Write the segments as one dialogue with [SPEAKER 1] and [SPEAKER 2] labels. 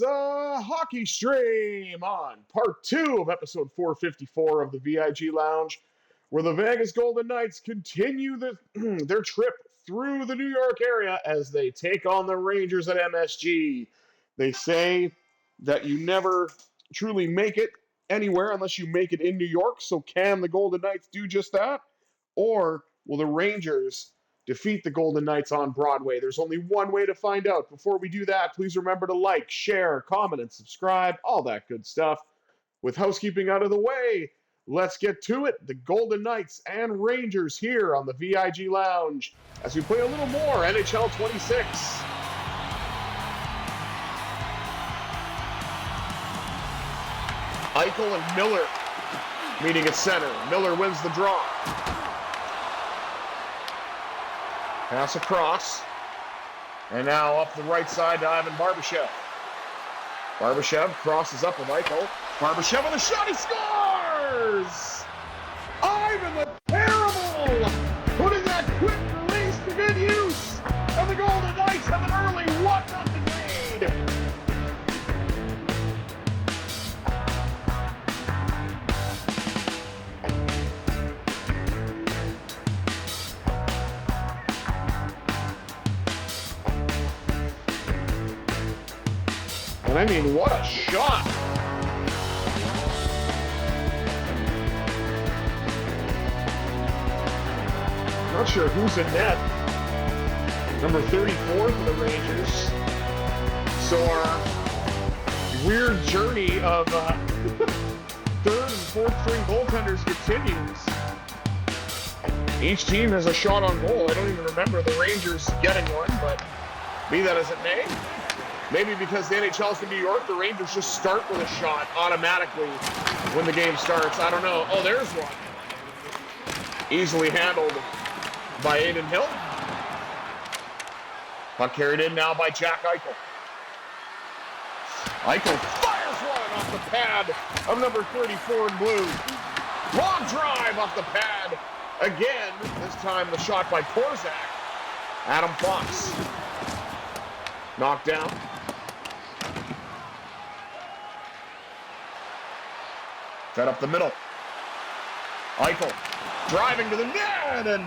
[SPEAKER 1] Hockey stream on part 2 of episode 454 of the VIG Lounge, where the Vegas Golden Knights continue their trip through the New York area as they take on the Rangers at MSG. They say that you never truly make it anywhere unless you make it in New York, so can the Golden Knights do just that? Or will the Rangers defeat the Golden Knights on Broadway? There's only one way to find out. Before we do that, please remember to like, share, comment, and subscribe, all that good stuff. With housekeeping out of the way, let's get to it. The Golden Knights and Rangers here on the VIG Lounge as we play a little more NHL 26. Eichel and Miller meeting at center. Miller wins the draw. Pass across. And now up the right side to Ivan Barbashev. Barbashev crosses up with Eichel. Barbashev with a shot. He scores! Ivan the Terrible! Putting that quick release to good use. And the Golden Knights have an early 1-0 lead. I mean, what a shot! Not sure who's in net. Number 34 for the Rangers. So our weird journey of third and fourth string goaltenders continues. Each team has a shot on goal. I don't even remember the Rangers getting one, but be that as it may. Maybe because the NHL's in New York, the Rangers just start with a shot automatically when the game starts. I don't know. Oh, there's one. Easily handled by Adin Hill. Puck carried in now by Jack Eichel. Eichel fires one off the pad of number 34 in blue. Long drive off the pad. Again, this time the shot by Korzak. Adam Fox. Knocked down. Fed up the middle. Eichel driving to the net, and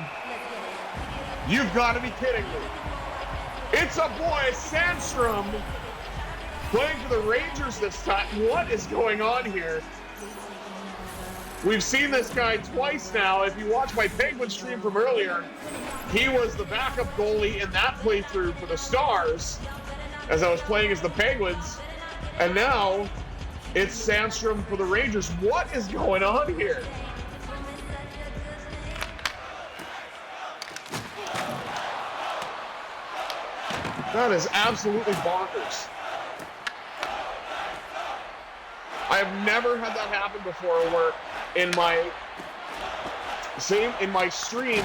[SPEAKER 1] you've got to be kidding me. It's a boy, Sandstrom, playing for the Rangers this time. What is going on here? We've seen this guy twice now. If you watch my Penguin stream from earlier, he was the backup goalie in that playthrough for the Stars as I was playing as the Penguins. And now it's Sandstrom for the Rangers. What is going on here? That is absolutely bonkers. I have never had that happen before where in my stream,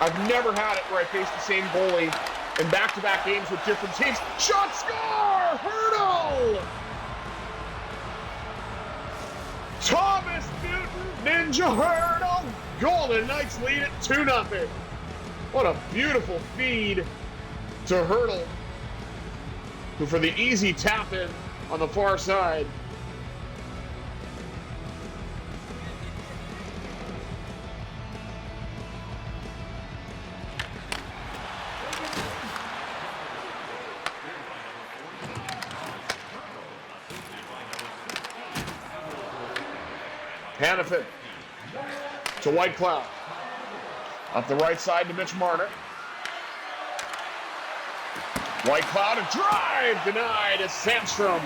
[SPEAKER 1] I've never had it where I faced the same goalie in back-to-back games with different teams. Shot, score! Hertl! Thomas Ninja Hertl! Golden Knights lead it 2-0. What a beautiful feed to Hertl, who for the easy tap-in on the far side. Hanifin to White Cloud. Up the right side to Mitch Marner. White Cloud, a drive denied as Sandstrom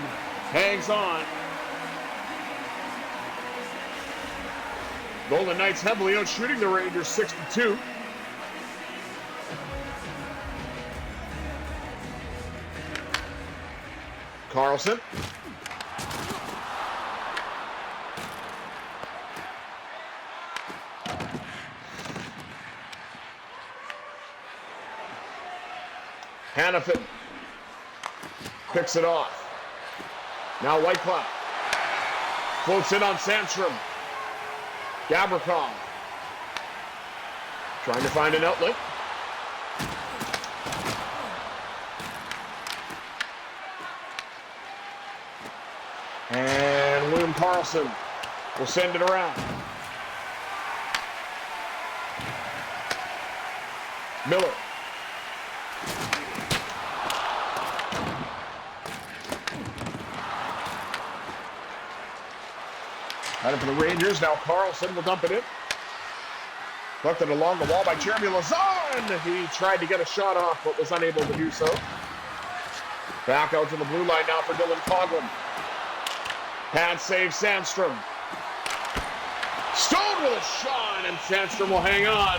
[SPEAKER 1] hangs on. Golden Knights heavily out shooting the Rangers 6-2. Carlson. Hanifin picks it off. Now White Cloud floats in on Sandstrom. Gavrikov trying to find an outlet. And William Karlsson will send it around. Miller. Headed for the Rangers. Now Karlsson will dump it in. Left it along the wall by Jeremy Lauzon. He tried to get a shot off, but was unable to do so. Back out to the blue line now for Dylan Coghlan. Pad save Sandstrom. Stone with a shot, and Sandstrom will hang on.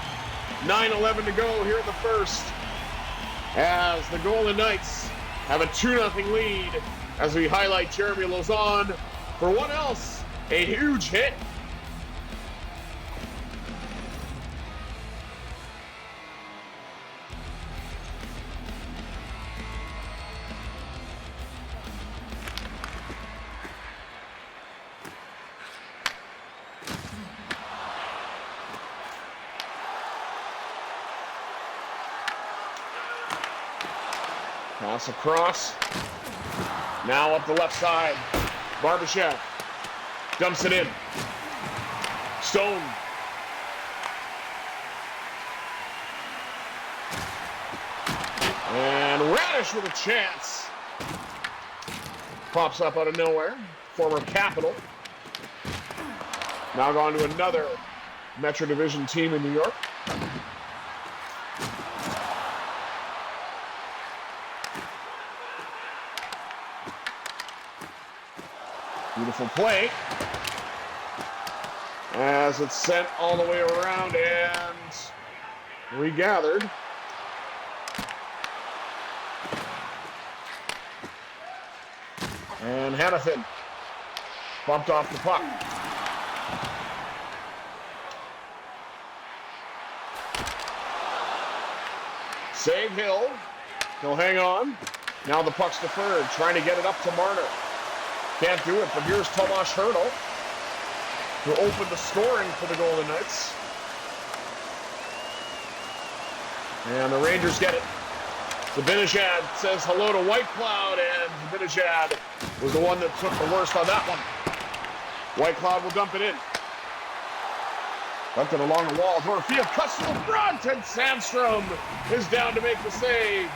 [SPEAKER 1] 9:11 to go here in the first, as the Golden Knights have a 2-0 lead, as we highlight Jeremy Lauzon for what else? A huge hit. Pass across. Now up the left side. Barbashev dumps it in. Stone. And Radish with a chance. Pops up out of nowhere. Former Capital. Now gone to another Metro Division team in New York. Beautiful play. As it's sent all the way around and regathered. And Hanifin bumped off the puck. Save Hill. He'll hang on. Now the puck's deferred, trying to get it up to Marner. Can't do it, but here's Tomas Hertl to open the scoring for the Golden Knights. And the Rangers get it. Zibanejad says hello to White Cloud, and Zibanejad was the one that took the worst on that one. White Cloud will dump it in. Dumped it along the wall. Dorofeev cuts to the front, and Sandstrom is down to make the save.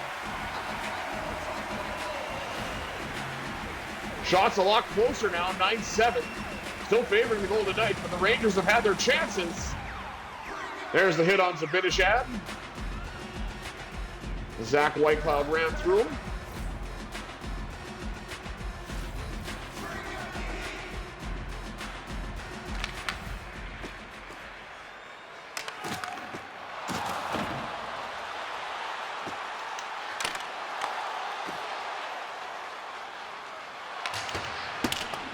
[SPEAKER 1] Shots a lot closer now, 9-7. Still favoring the Golden Knights, but the Rangers have had their chances. There's the hit on Zibanejad. Zach Whitecloud ran through him.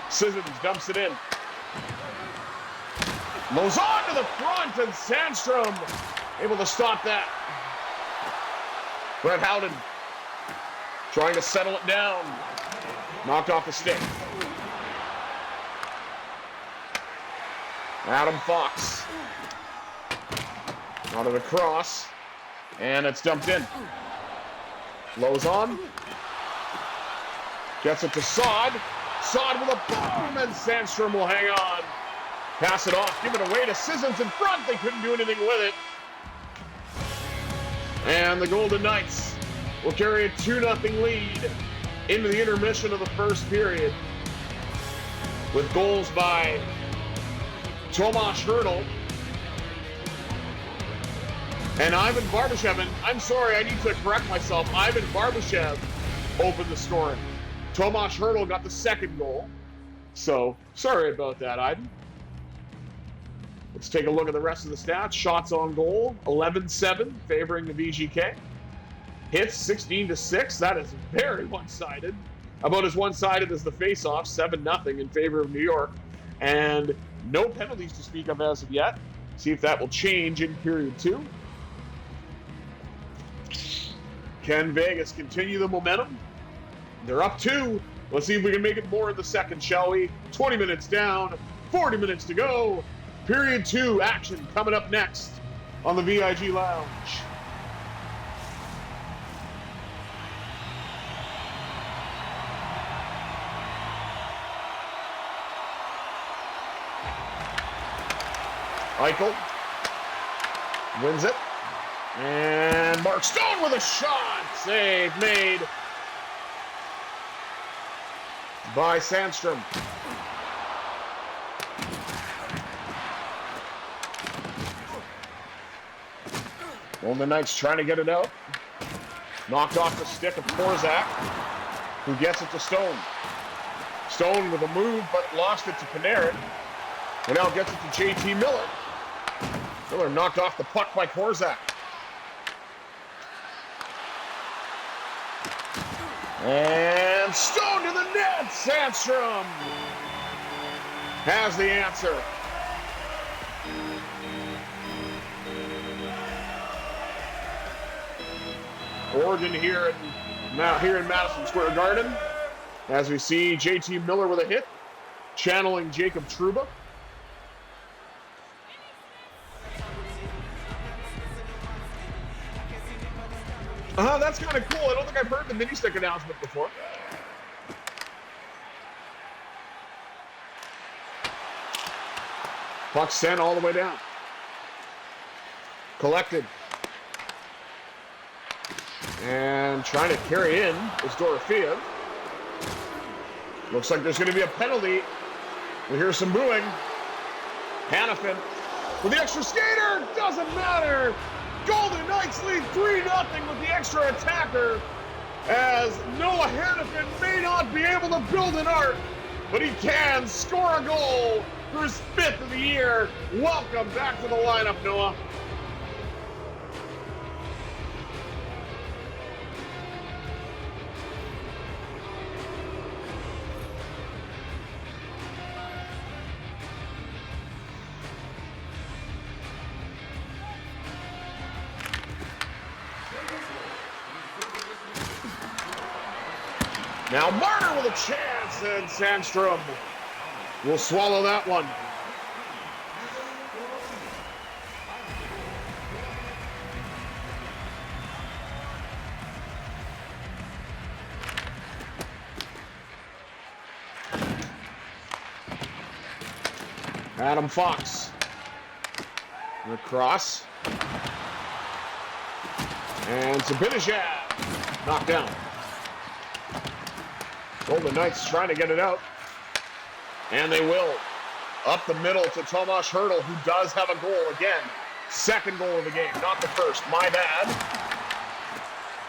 [SPEAKER 1] Sissions dumps it in. Lauzon to the front, and Sandstrom able to stop that. Brett Howden trying to settle it down. Knocked off the stick. Adam Fox. Out of the cross. And it's dumped in. Lauzon gets it to Saad. Saad with a bomb, and Sandstrom will hang on. Pass it off, give it away to Sissions in front. They couldn't do anything with it. And the Golden Knights will carry a 2-0 lead into the intermission of the first period, with goals by Tomas Hertl and Ivan Barbashev. And I'm sorry, I need to correct myself. Ivan Barbashev opened the scoring. Tomas Hertl got the second goal. So, sorry about that, Ivan. Let's take a look at the rest of the stats. Shots on goal, 11-7, favoring the VGK. Hits, 16-6. That is very one-sided. About as one-sided as the face-off, 7-0 in favor of New York. And no penalties to speak of as of yet. See if that will change in period 2. Can Vegas continue the momentum? They're up 2. Let's see if we can make it more in the second, shall we? 20 minutes down, 40 minutes to go. Period 2 action coming up next on the VIG Lounge. Eichel wins it. And Mark Stone with a shot. Save made by Sandstrom. Golden Knights trying to get it out. Knocked off the stick of Korczak, who gets it to Stone. Stone with a move, but lost it to Panarin. And now gets it to JT Miller. Miller knocked off the puck by Korczak. And Stone to the net. Sandstrom has the answer. Oregon here in Madison Square Garden, as we see JT Miller with a hit, channeling Jacob Trouba. That's kind of cool. I don't think I've heard the mini stick announcement before. Puck sent all the way down. Collected. And trying to carry in is Dorofeev. Looks like there's going to be a penalty. We hear some booing. Hanifin with the extra skater. Doesn't matter. Golden Knights lead 3-0 with the extra attacker, as Noah Hanifin may not be able to build an arc, but he can score a goal for his 5th of the year. Welcome back to the lineup, Noah. Now Marner with a chance, and Sandstrom will swallow that one. Adam Fox. Across. And Zibanejad knocked down. Golden Knights trying to get it out. And they will. Up the middle to Tomas Hertl, who does have a goal again. Second goal of the game, not the first. My bad.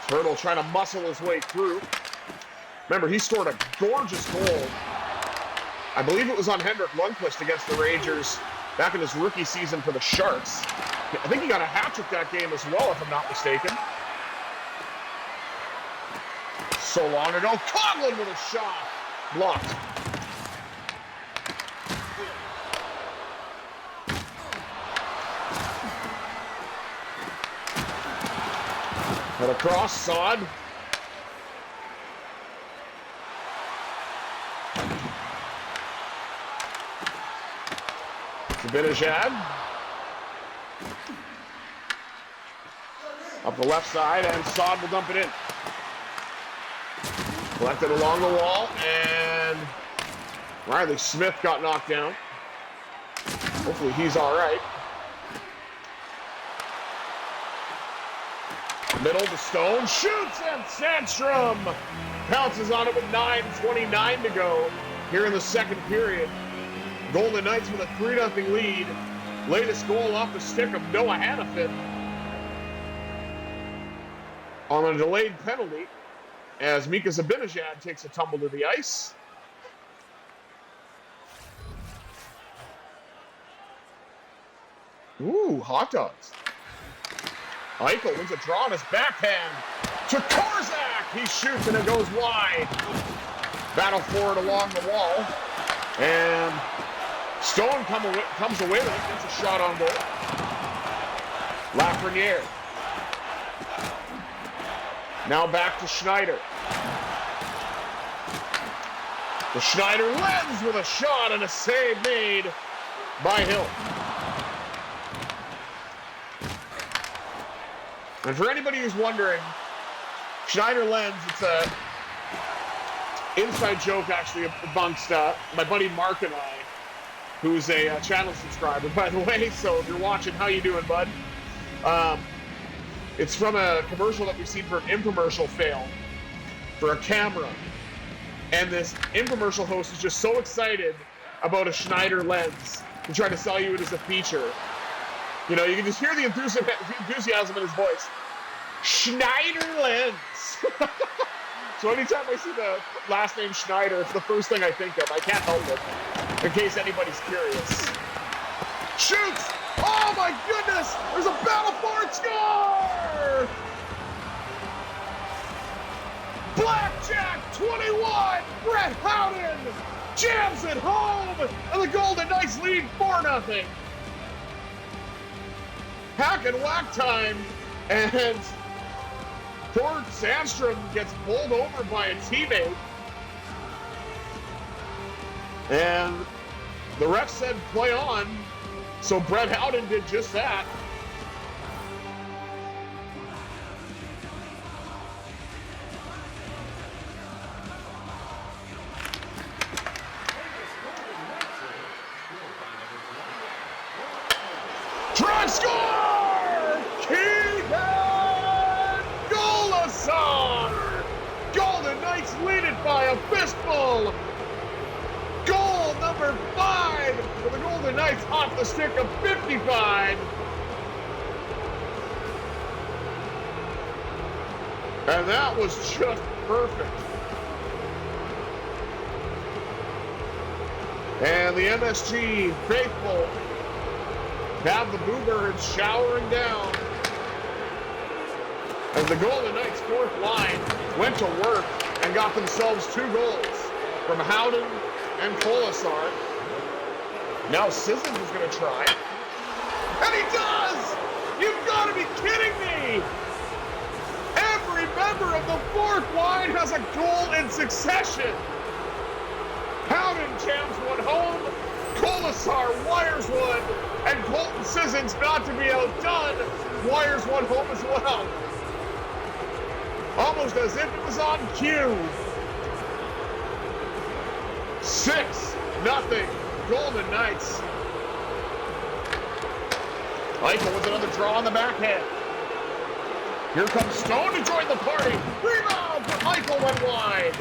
[SPEAKER 1] Hertl trying to muscle his way through. Remember, he scored a gorgeous goal. I believe it was on Henrik Lundqvist against the Rangers back in his rookie season for the Sharks. I think he got a hat trick that game as well, if I'm not mistaken. So long ago, Coughlin with a shot. Blocked. Cut across, Saad. Zibanejad. Up the left side, and Saad will dump it in. Collected along the wall, and Riley Smith got knocked down. Hopefully he's all right. Middle to Stone, shoots, and Sandstrom pounces on it with 9:29 to go here in the second period. Golden Knights with a 3-0 lead. Latest goal off the stick of Noah Hanifin on a delayed penalty, as Mika Zibanejad takes a tumble to the ice. Ooh, hot dogs. Eichel wins a draw on his backhand to Korczak. He shoots and it goes wide. Battle for it along the wall. And Stone comes away with it. Gets a shot on goal. Lafreniere. Now back to Schneider. The Schneider lens with a shot and a save made by Hill. And for anybody who's wondering, Schneider lens, it's a inside joke actually amongst my buddy Mark and I, who's a channel subscriber, by the way. So if you're watching, how you doing, bud? It's from a commercial that we've seen for an infomercial fail for a camera. And this infomercial host is just so excited about a Schneider lens to try to sell you it as a feature. You know, you can just hear the enthusiasm in his voice. Schneider lens. So anytime I see the last name Schneider, it's the first thing I think of. I can't help it, in case anybody's curious. Shoots! Oh my goodness! There's a battle for it! Score! Blackjack 21! Brett Howden jams it home! And the Golden Knights lead 4-0. Hack and whack time, and poor Sandstrom gets bowled over by a teammate. And the ref said play on, so Brett Howden did just that. Try score! Kolesar! Golden Knights lead it by a fistful. Goal number 5 for the Golden Knights off the stick of 55. And that was just perfect. And the MSG faithful have the Bluebirds showering down as the Golden Knights' fourth line went to work and got themselves 2 goals from Howden and Kolesar. Now Sissions is going to try. And he does! You've got to be kidding me! Every member of the fourth line has a goal in succession. Howden jams one home. Kolesar wires one. And Colton Sissions, not to be outdone, wires one home as well. Almost as if it was on cue. 6-0 Golden Knights. Eichel with another draw on the backhand. Here comes Stone to join the party. Rebound! Eichel went wide.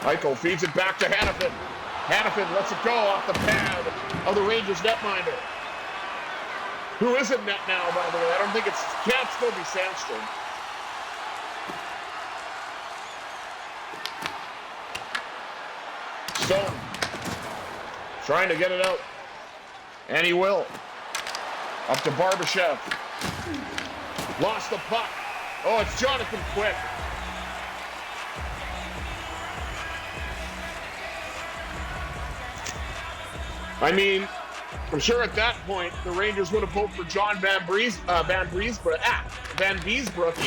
[SPEAKER 1] Eichel feeds it back to Hannafin. Hannafin lets it go off the pad of the Rangers netminder. Who is in net now, by the way? I don't think it's... Can't still be Sandstrom. Stone. Trying to get it out. And he will. Up to Barbashev. Lost the puck. Oh, it's Jonathan Quick. I mean, I'm sure at that point the Rangers would have hoped for John Van Beesbrook,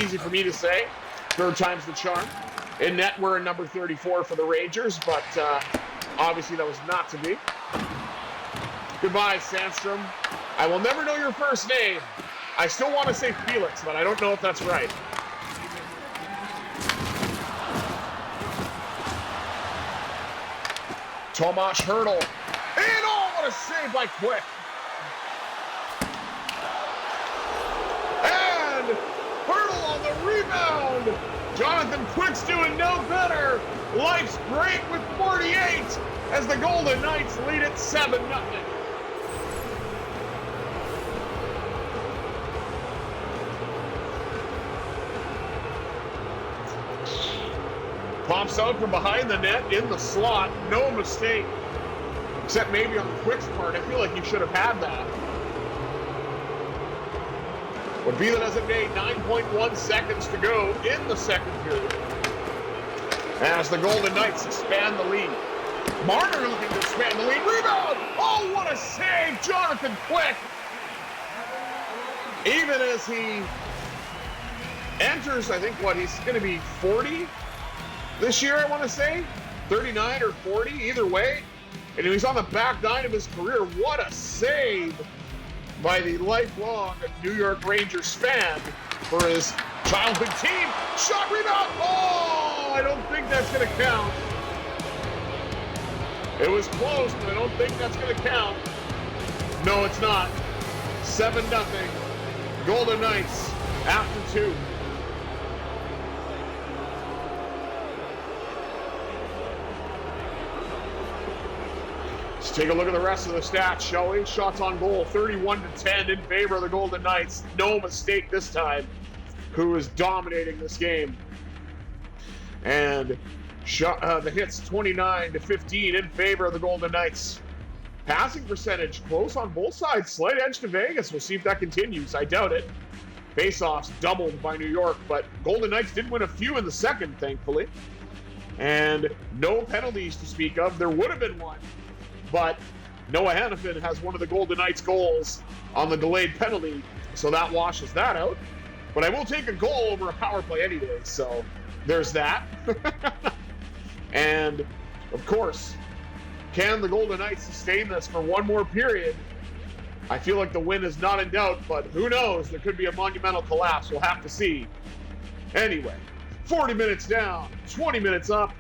[SPEAKER 1] easy for me to say. 3rd time's the charm. In net, we're in number 34 for the Rangers, but obviously that was not to be. Goodbye, Sandstrom. I will never know your first name. I still want to say Felix, but I don't know if that's right. Tomas Hertl. And oh, what a save by Quick. And Hertl on the rebound. Jonathan Quick's doing no better. Life's great with 48 as the Golden Knights lead it 7-0. Pops out from behind the net in the slot. No mistake. Except maybe on Quick's part. I feel like he should have had that. But be that as it may, 9.1 seconds to go in the second period. As the Golden Knights expand the lead. Marner looking to expand the lead. Rebound! Oh, what a save! Jonathan Quick! Even as he enters, I think, what, he's going to be 40 this year, I want to say? 39 or 40, either way. And he's on the back 9 of his career. What a save by the lifelong New York Rangers fan for his childhood team. Shot, rebound! Oh, I don't think that's going to count. It was close, but I don't think that's going to count. No, it's not. 7-0. Golden Knights after 2. Let's take a look at the rest of the stats, shall we? Shots on goal, 31-10 in favor of the Golden Knights. No mistake this time. Who is dominating this game? And the hits, 29-15 in favor of the Golden Knights. Passing percentage, close on both sides. Slight edge to Vegas. We'll see if that continues. I doubt it. Faceoffs doubled by New York, but Golden Knights did win a few in the second, thankfully. And no penalties to speak of. There would have been one, but Noah Hannafin has one of the Golden Knights' goals on the delayed penalty, so that washes that out. But I will take a goal over a power play anyway, so there's that. And, of course, can the Golden Knights sustain this for one more period? I feel like the win is not in doubt, but who knows? There could be a monumental collapse. We'll have to see. Anyway, 40 minutes down, 20 minutes up.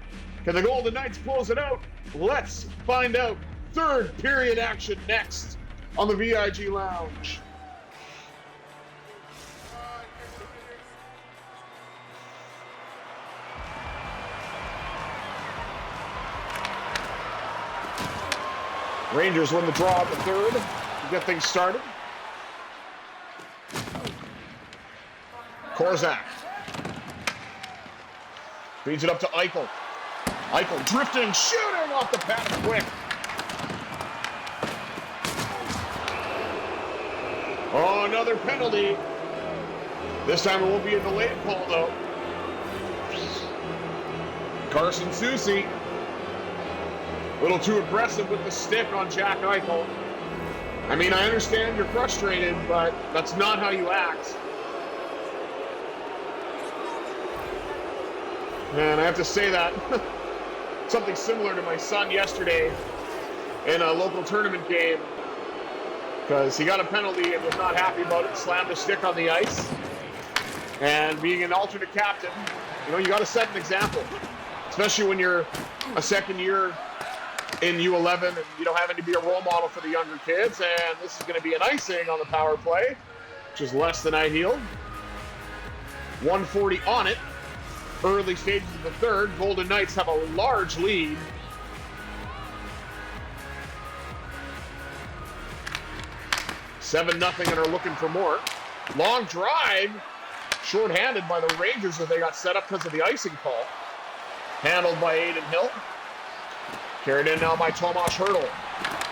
[SPEAKER 1] Can the Golden Knights close it out? Let's find out. Third period action next on the VIG Lounge. Rangers win the draw at the third to get things started. Korzak feeds it up to Eichel. Eichel drifting, shooting off the pad quick. Oh, another penalty. This time it won't be a delayed call, though. Carson Soucy. A little too aggressive with the stick on Jack Eichel. I mean, I understand you're frustrated, but that's not how you act. And I have to say that something similar to my son yesterday in a local tournament game, because he got a penalty and was not happy about it, slammed a stick on the ice. And being an alternate captain, you got to set an example, especially when you're a second year in U11 and having to be a role model for the younger kids. And this is going to be an icing on the power play, which is less than ideal. 140 on it. Early stages of the third. Golden Knights have a large lead. (7-0) and are looking for more. Long drive. Short-handed by the Rangers as they got set up because of the icing call. Handled by Adin Hill. Carried in now by Tomas Hertl.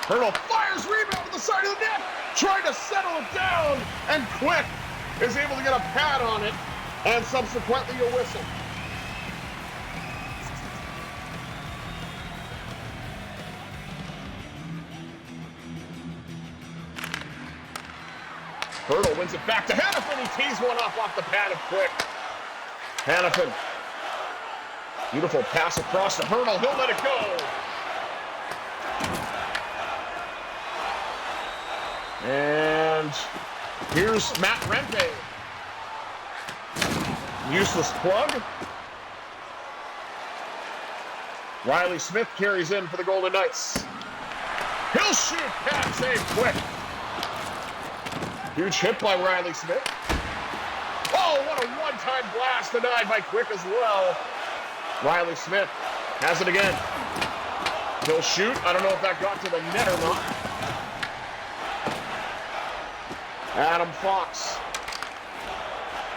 [SPEAKER 1] Hertl fires, rebound to the side of the net, trying to settle it down, and Quick is able to get a pad on it, and subsequently a whistle. Hertl wins it back to Hannafin. He tees one off the pad of Quick. Hannafin. Beautiful pass across to Hertl. He'll let it go. And here's Matt Rempe. Useless plug. Riley Smith carries in for the Golden Knights. He'll shoot. Pad save Quick. Huge hit by Riley Smith. Oh, what a one-time blast denied by Quick as well. Riley Smith has it again. He'll shoot. I don't know if that got to the net or not. Adam Fox.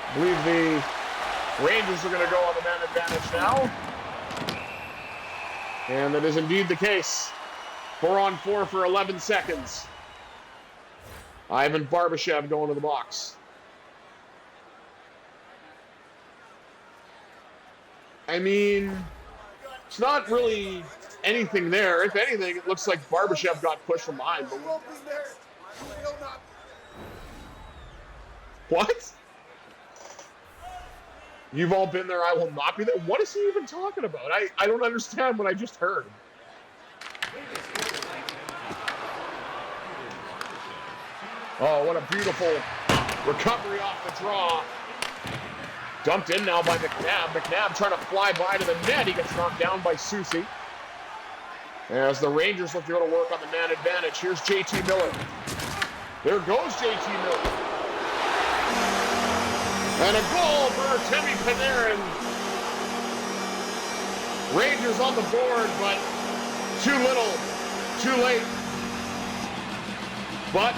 [SPEAKER 1] I believe the Rangers are going to go on the man advantage now. And that is indeed the case. 4-on-4 for 11 seconds. Ivan Barbashev going to the box. I mean, it's not really anything there. If anything, it looks like Barbashev got pushed from behind. But... What? You've all been there, I will not be there? What is he even talking about? I don't understand what I just heard. Oh, what a beautiful recovery off the draw. Dumped in now by McNabb. McNabb trying to fly by to the net. He gets knocked down by Soucy. As the Rangers look to go to work on the man advantage. Here's JT Miller. There goes JT Miller. And a goal for Artemi Panarin. Rangers on the board, but too little, too late. But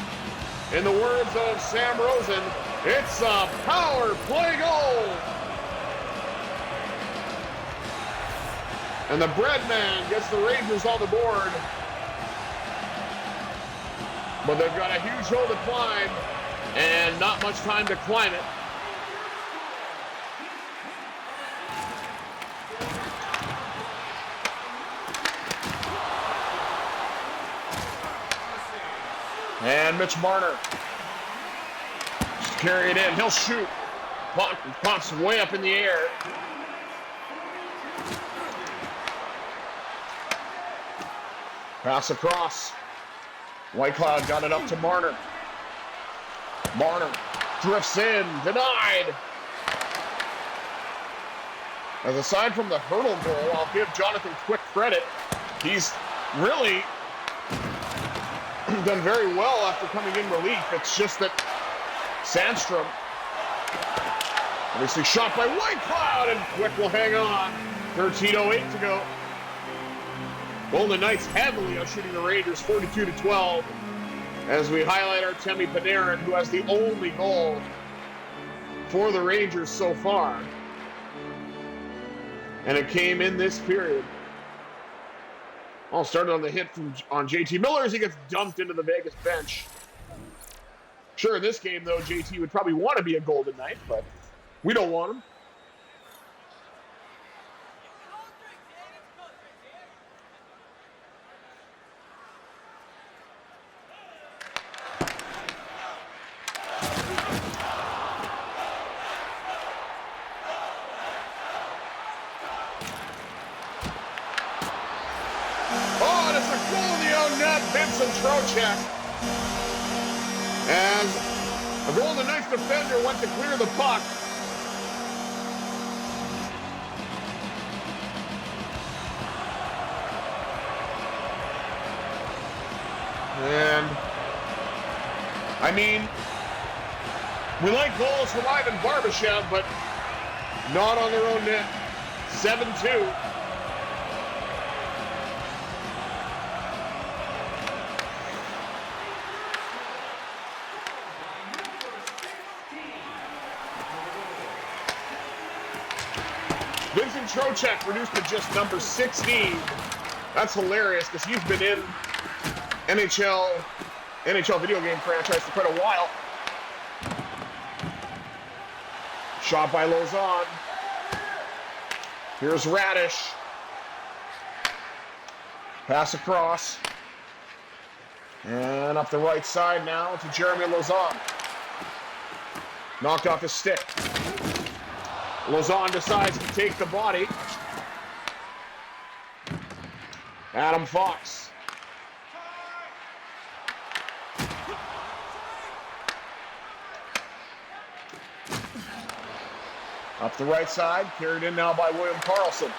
[SPEAKER 1] in the words of Sam Rosen, it's a power play goal. And the bread man gets the Rangers on the board. But they've got a huge hill to climb and not much time to climb it. And Mitch Marner. Just carry it in. He'll shoot. Pops way up in the air. Pass across. Whitecloud got it up to Marner. Marner drifts in. Denied. As aside from the Hertl goal, I'll give Jonathan Quick credit. He's really done very well after coming in relief. It's just that Sandstrom, obviously shot by Whitecloud, and Quick will hang on. 13:08 to go. Golden Knights heavily outshooting the Rangers 42-12 as we highlight Artemi Panarin, who has the only goal for the Rangers so far. And it came in this period. All started on the hit on JT Miller as he gets dumped into the Vegas bench. Sure, in this game, though, JT would probably want to be a Golden Knight, but we don't want him. Trocheck as a Golden Knights defender went to clear the puck. And I mean, we like goals from Ivan Barbashev, but not on their own net. 7-2. Trocheck reduced to just number 16. That's hilarious because he's been in NHL video game franchise for quite a while. Shot by Lauzon. Here's Radish. Pass across. And up the right side now to Jeremy Lauzon. Knocked off his stick. Lauzon decides to take the body. Adam Fox. Up the right side, carried in now by William Karlsson.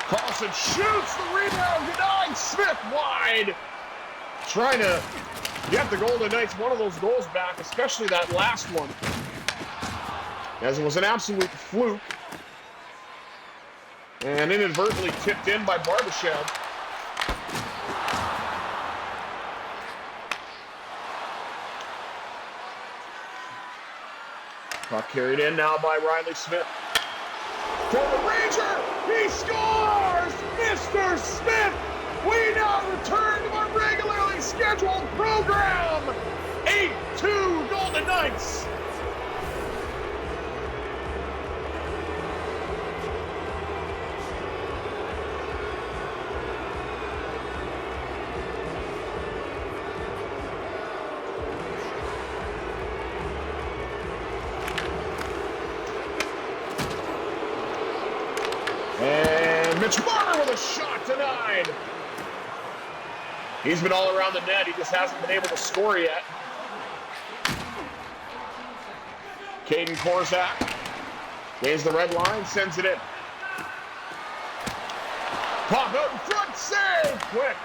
[SPEAKER 1] Karlsson shoots the rebound, denied. Smith wide. Trying to get the Golden Knights one of those goals back, especially that last one, as it was an absolute fluke and inadvertently tipped in by Barbashev. Puck carried in now by Riley Smith. For the Ranger, he scores! Mr. Smith! We now return to our regularly scheduled program! 8-2 Golden Knights! And Mitch Marner with a shot denied. He's been all around the net. He just hasn't been able to score yet. Caden Korzak gains the red line, sends it in. Pop out in front, save! Quick.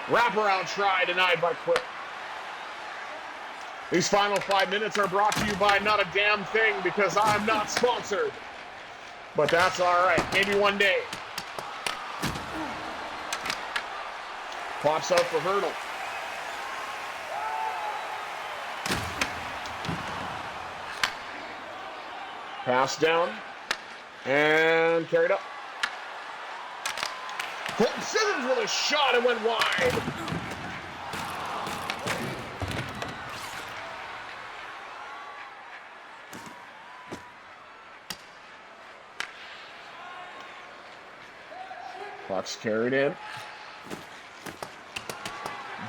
[SPEAKER 1] Wraparound try denied by Quick. These final 5 minutes are brought to you by Not a Damn Thing because I'm not sponsored. But that's all right. Maybe one day. Pops out for Hertl. Pass down. And carried up. Sissions with a shot and went wide. Puck's carried in.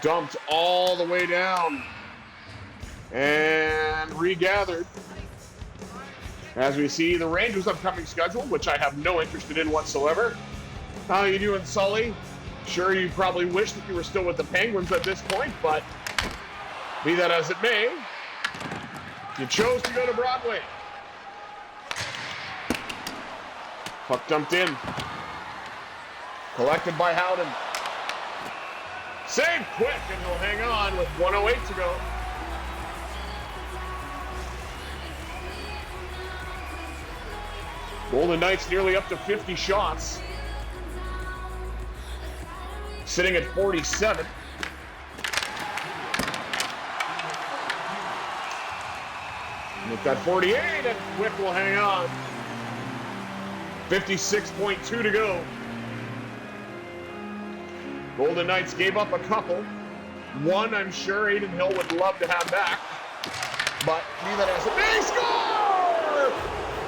[SPEAKER 1] Dumped all the way down. And regathered. As we see the Rangers' upcoming schedule, which I have no interest in whatsoever. How you doing, Sully? Sure, you probably wish that you were still with the Penguins at this point, but be that as it may, you chose to go to Broadway. Puck dumped in. Collected by Howden. Save quick, and he'll hang on with 1:08 to go. Golden Knights nearly up to 50 shots. Sitting at 47. With that 48, and Quick will hang on. 56.2 to go. Golden Knights gave up a couple. One, I'm sure Adin Hill would love to have back. But be that as it may, score!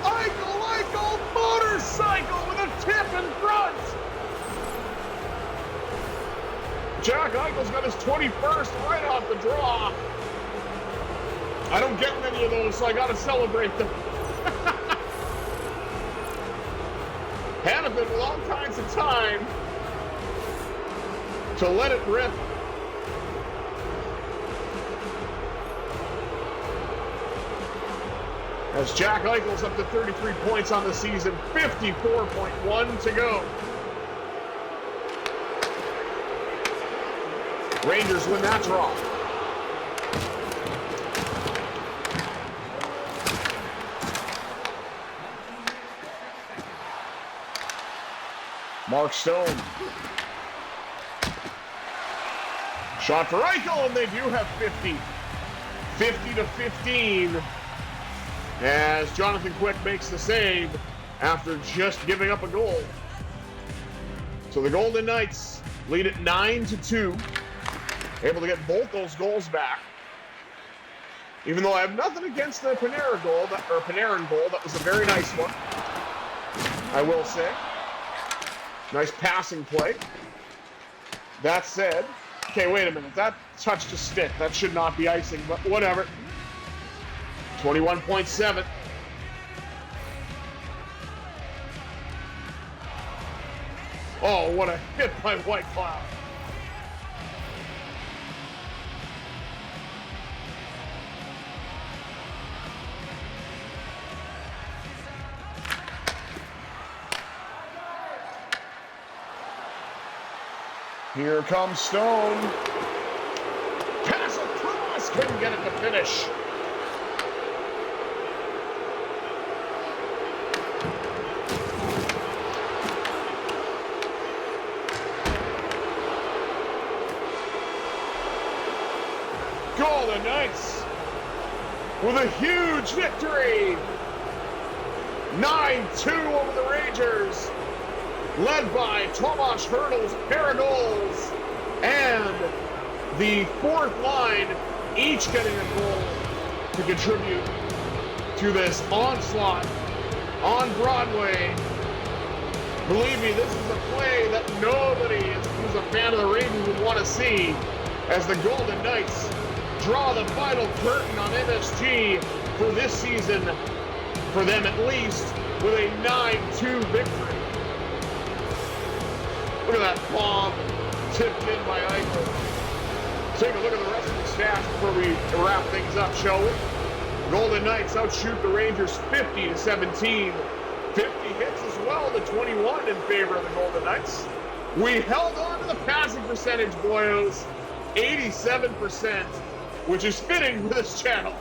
[SPEAKER 1] Eichel, motorcycle with a tip in front! Jack Eichel's got his 21st right off the draw. I don't get many of those, so I gotta celebrate them. Hannafin with all kinds of time to let it rip. As Jack Eichel's up to 33 points on the season, 54.1 to go. Rangers win that draw. Mark Stone. Shot for Eichel, and they do have 50. 50 to 15. As Jonathan Quick makes the save after just giving up a goal. So the Golden Knights lead at 9-2. Able to get both those goals back. Even though I have nothing against the Panarin goal, that was a very nice one, I will say. Nice passing play. That said, okay, wait a minute. That touched a stick. That should not be icing, but whatever. 21.7. Oh, what a hit by White Cloud. Here comes Stone. Pass across. Couldn't get it to finish. Golden Knights with a huge victory. 9-2 over the Rangers. Led by Tomas Hertl's pair of goals, and the fourth line each getting a goal to contribute to this onslaught on Broadway. Believe me, this is a play that nobody who's a fan of the Rangers would want to see, as the Golden Knights draw the final curtain on MSG for this season, for them at least, with a 9-2 victory. Look at that bomb tipped in by Eichel. Take a look at the rest of the stats before we wrap things up, shall we? Golden Knights outshoot the Rangers 50-17. hits as well to 21 in favor of the Golden Knights. We held on to the passing percentage, boyos, 87%, which is fitting for this channel.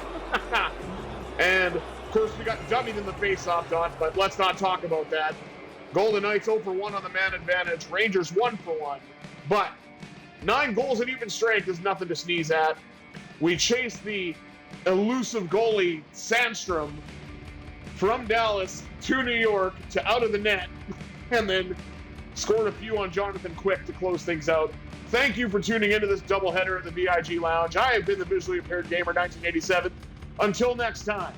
[SPEAKER 1] And, of course, we got dummied in the face-off, Don, but let's not talk about that. Golden Knights 0 for 1 on the man advantage. Rangers 1 for 1. But 9 goals at even strength is nothing to sneeze at. We chased the elusive goalie, Sandstrom, from Dallas to New York to out of the net, and then scored a few on Jonathan Quick to close things out. Thank you for tuning into this doubleheader at the VIG Lounge. I have been the Visually Impaired Gamer 1987. Until next time,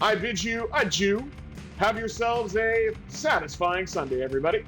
[SPEAKER 1] I bid you adieu. Have yourselves a satisfying Sunday, everybody.